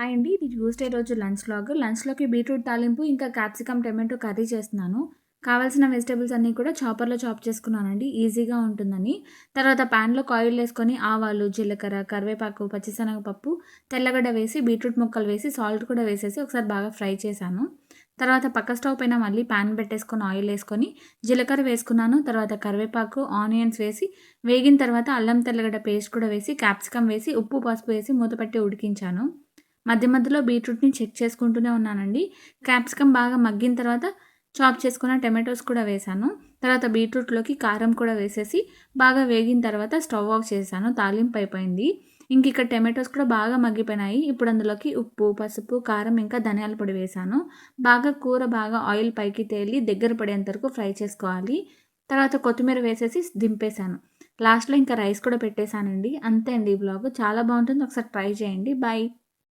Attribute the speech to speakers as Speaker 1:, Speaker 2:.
Speaker 1: Hi అండి. ఇది Tuesday రోజు లంచ్ వ్లాగ్. లంచ్‌లోకి బీట్రూట్ తాలింపు, ఇంకా క్యాప్సికమ్, టొమాటో కర్రీ చేస్తున్నాను. కావాల్సిన వెజిటబుల్స్ అన్నీ కూడా చాపర్‌లో చాప్ చేసుకున్నానండి. ఈజీగా ఉంటుందని. తర్వాత పాన్‌లోకి ఆయిల్ ఏసుకొని ఆవాలు, జీలకర్ర, కరివేపాకు, పచ్చిశనగపప్పు, తెల్లగడ్డ వేసి, బీట్రూట్ ముక్కలు వేసి, సాల్ట్ కూడా వేసేసి ఒకసారి బాగా ఫ్రై చేశాను. తర్వాత పక్క స్టవ్ పైన మళ్ళీ పాన్ పెట్టేసుకొని ఆయిల్ ఏసుకొని, జీలకర్ర వేసుకున్నాను. తర్వాత కరివేపాకు, ఆనియన్స్ వేసి, వేగిన తర్వాత అల్లం తెల్లగడ్డ పేస్ట్ కూడా వేసి, క్యాప్సికమ్ వేసి, ఉప్పు, పసుపు వేసి మూత పెట్టి ఉడికించాను. మధ్య మధ్యలో బీట్రూట్‌ని చెక్ చేసుకుంటూనే ఉన్నానండి. క్యాప్సికమ్ బాగా మగ్గిన తర్వాత చాప్ చేసుకున్న టొమాటోస్ కూడా వేశాను. తర్వాత బీట్రూట్‌లోకి కారం కూడా వేసేసి బాగా వేగిన తర్వాత స్టవ్ ఆఫ్ చేశాను. తాలింపు అయిపోయింది. ఇక్కడ టొమాటోస్ కూడా బాగా మగ్గిపోయినాయి. ఇప్పుడు అందులోకి ఉప్పు, పసుపు, కారం ఇంకా ధనియాల పొడి వేశాను. కూర బాగా ఆయిల్ పైకి తేలి దగ్గర పడేంత వరకు ఫ్రై చేసుకోవాలి. తర్వాత కొత్తిమీర వేసేసి దింపేశాను. లాస్ట్‌లో ఇంకా రైస్ కూడా పెట్టేశానండి. అంతే అండి ఈ వ్లాగ్. చాలా బావుంటుంది. ఒకసారి ట్రై చేయండి. బాయ్.